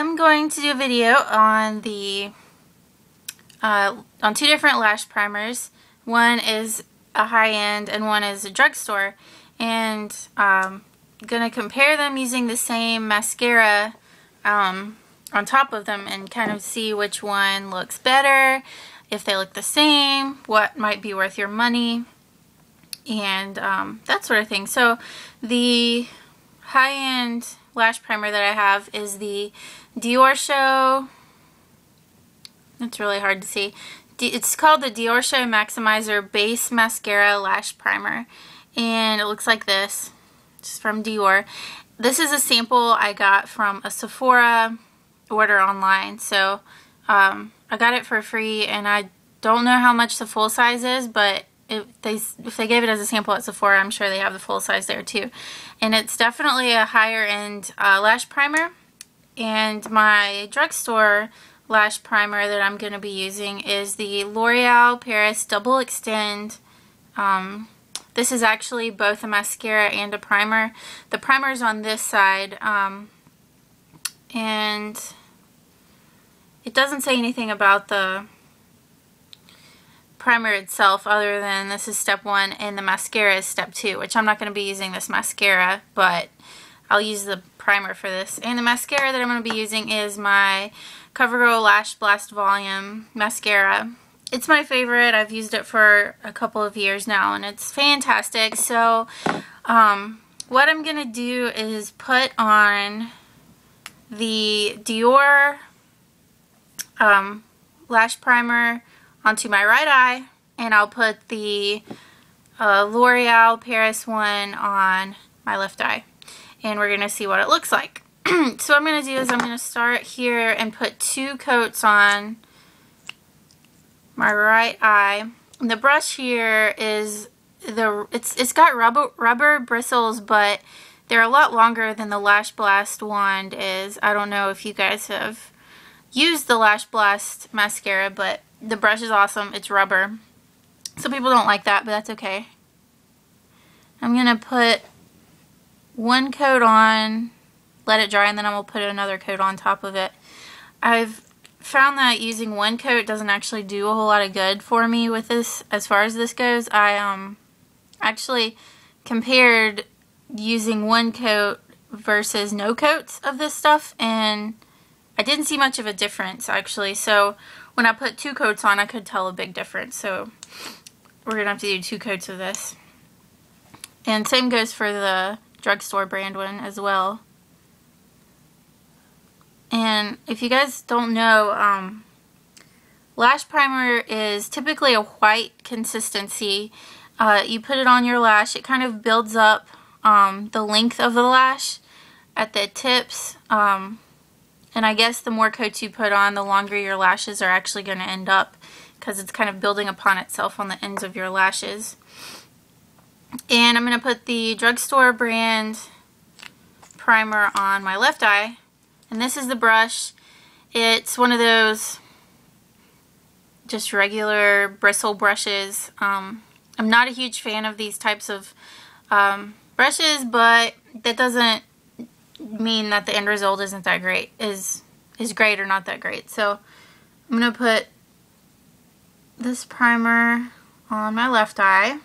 I'm going to do a video on on two different lash primers. One is a high-end and one is a drugstore, and I'm gonna compare them using the same mascara on top of them and kind of see which one looks better, if they look the same, what might be worth your money, and that sort of thing. So the high-end lash primer that I have is the Diorshow. It's really hard to see. It's called the Diorshow Maximizer Base Mascara Lash Primer, and it looks like this. It's from Dior. This is a sample I got from a Sephora order online, so I got it for free, and I don't know how much the full size is, but if they gave it as a sample at Sephora, I'm sure they have the full size there too. And it's definitely a higher end lash primer. And my drugstore lash primer that I'm going to be using is the L'Oreal Paris Double Extend. This is actually both a mascara and a primer. The primer's on this side, and it doesn't say anything about the primer itself other than this is step 1 and the mascara is step 2, which I'm not going to be using this mascara, but I'll use the primer for this. And the mascara that I'm going to be using is my CoverGirl Lash Blast Volume mascara. It's my favorite. I've used it for a couple of years now, and it's fantastic. So what I'm going to do is put on the Dior lash primer onto my right eye, and I'll put the L'Oreal Paris one on my left eye, and we're going to see what it looks like. So what I'm going to do is I'm going to start here and put 2 coats on my right eye. And the brush here is it's got rubber bristles, but they're a lot longer than the Lash Blast wand is. I don't know if you guys have used the Lash Blast mascara, but the brush is awesome. It's rubber. Some people don't like that, but that's okay. I'm going to put 1 coat on, let it dry, and then I'm going to put another coat on top of it. I've found that using 1 coat doesn't actually do a whole lot of good for me with this as far as this goes. I actually compared using 1 coat versus no coats of this stuff, and I didn't see much of a difference actually. So when I put 2 coats on, I could tell a big difference. So we're going to have to do 2 coats of this. And same goes for the drugstore brand one as well. And if you guys don't know, lash primer is typically a white consistency. You put it on your lash, it kind of builds up the length of the lash at the tips. And I guess the more coats you put on, the longer your lashes are actually going to end up, because it's kind of building upon itself on the ends of your lashes. And I'm going to put the drugstore brand primer on my left eye. And this is the brush. It's one of those just regular bristle brushes. I'm not a huge fan of these types of brushes, but that doesn't mean that the end result isn't that great, is great or not that great. So I'm going to put this primer on my left eye.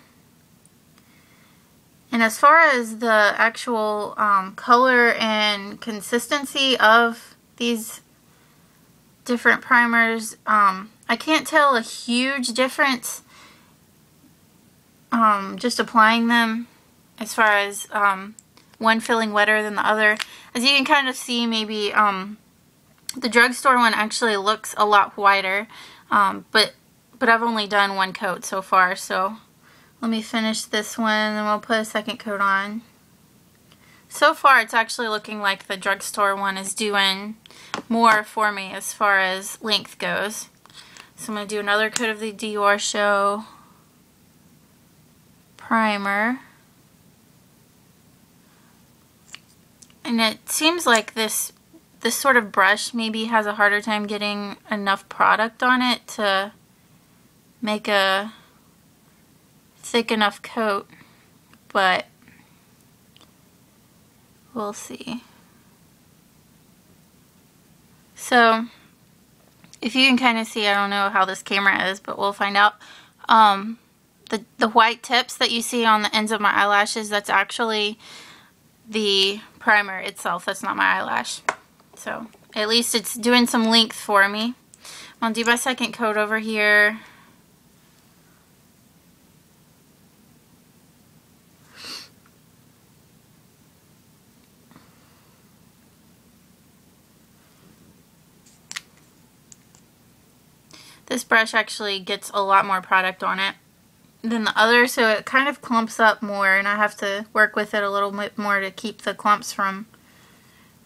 And as far as the actual color and consistency of these different primers, I can't tell a huge difference just applying them, as far as one feeling wetter than the other. As you can kind of see, maybe the drugstore one actually looks a lot whiter, but I've only done 1 coat so far, so let me finish this one and we'll put a 2nd coat on. So far it's actually looking like the drugstore one is doing more for me as far as length goes. So I'm going to do another coat of the Diorshow primer. And it seems like this sort of brush maybe has a harder time getting enough product on it to make a thick enough coat, but we'll see. So if you can kind of see, I don't know how this camera is, but we'll find out. The white tips that you see on the ends of my eyelashes, that's actually the primer itself. That's not my eyelash. So at least it's doing some length for me. I'm going to do my second coat over here. This brush actually gets a lot more product on it than the other, so it kind of clumps up more, and I have to work with it a little bit more to keep the clumps from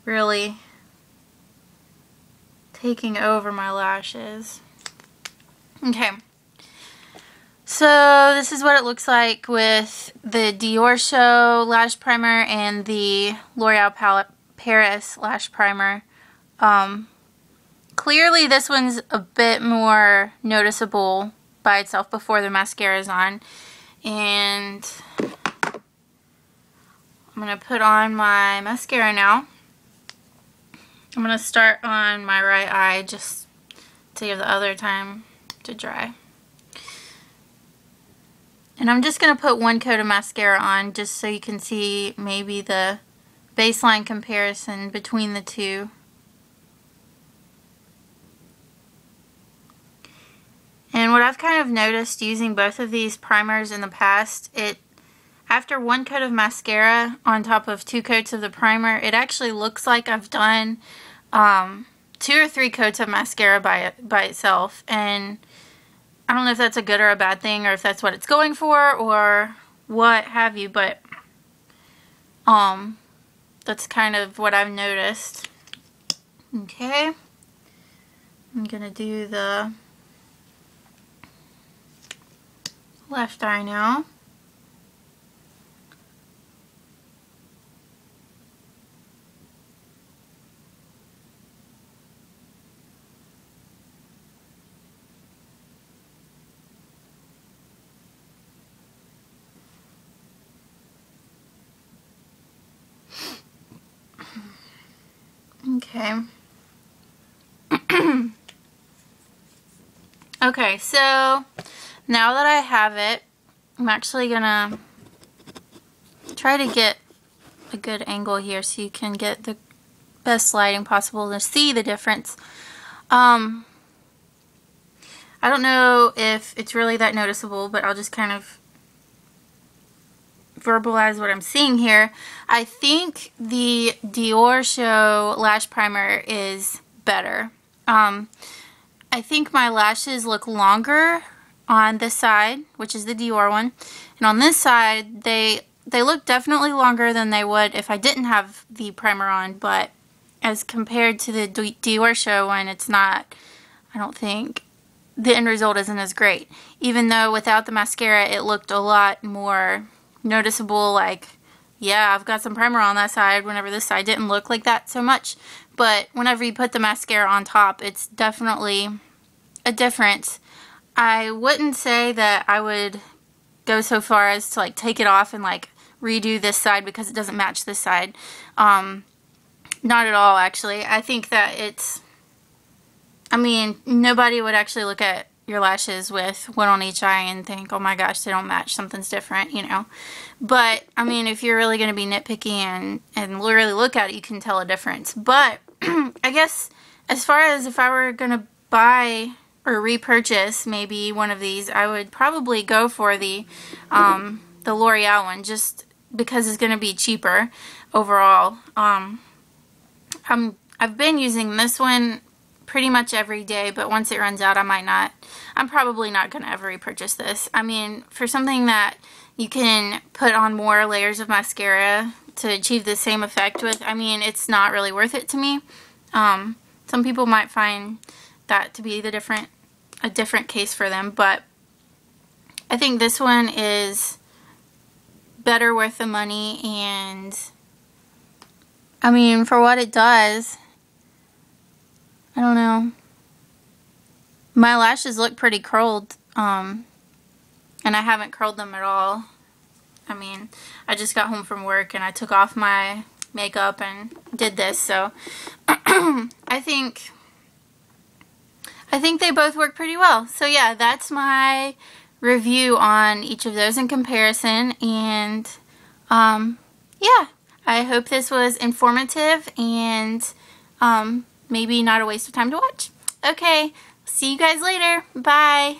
really taking over my lashes. Okay, so this is what it looks like with the Diorshow lash primer and the L'Oreal Paris lash primer. Clearly this one's a bit more noticeable by itself before the mascara is on. And I'm going to put on my mascara now. I'm going to start on my right eye just to give the other time to dry. And I'm just going to put one coat of mascara on just so you can see maybe the baseline comparison between the two. And what I've kind of noticed using both of these primers in the past, after one coat of mascara on top of 2 coats of the primer, it actually looks like I've done 2 or 3 coats of mascara by itself. And I don't know if that's a good or a bad thing, or if that's what it's going for, or what have you, but that's kind of what I've noticed. Okay, I'm gonna do the left eye now. Okay. Okay, so now that I have it, I'm actually gonna try to get a good angle here so you can get the best lighting possible to see the difference. I don't know if it's really that noticeable, but I'll just kind of verbalize what I'm seeing here. I think the Diorshow lash primer is better. I think my lashes look longer on this side, which is the Dior one, and on this side they look definitely longer than they would if I didn't have the primer on, but as compared to the Diorshow one, it's not, I don't think, the end result isn't as great. Even though without the mascara it looked a lot more noticeable, like, yeah, I've got some primer on that side, whenever this side didn't look like that so much. But whenever you put the mascara on top, it's definitely a difference. I wouldn't say that I would go so far as to like take it off and like redo this side because it doesn't match this side. Not at all, actually. I think that I mean, nobody would actually look at your lashes with one on each eye and think, oh my gosh, they don't match, something's different, you know. But, I mean, if you're really going to be nitpicky and really look at it, you can tell a difference. But, I guess, as far as if I were going to buy or repurchase maybe one of these, I would probably go for the L'Oreal one, just because it's going to be cheaper overall. I've been using this one pretty much every day, but once it runs out, I'm probably not going to ever repurchase this. I mean, for something that you can put on more layers of mascara to achieve the same effect with, I mean, it's not really worth it to me. Some people might find that to be a different case for them, but I think this one is better worth the money, and I mean, for what it does, I don't know. My lashes look pretty curled, and I haven't curled them at all. I mean, I just got home from work and I took off my makeup and did this, so I think I think they both work pretty well. So yeah, that's my review on each of those in comparison. And yeah, I hope this was informative and maybe not a waste of time to watch. Okay, see you guys later. Bye.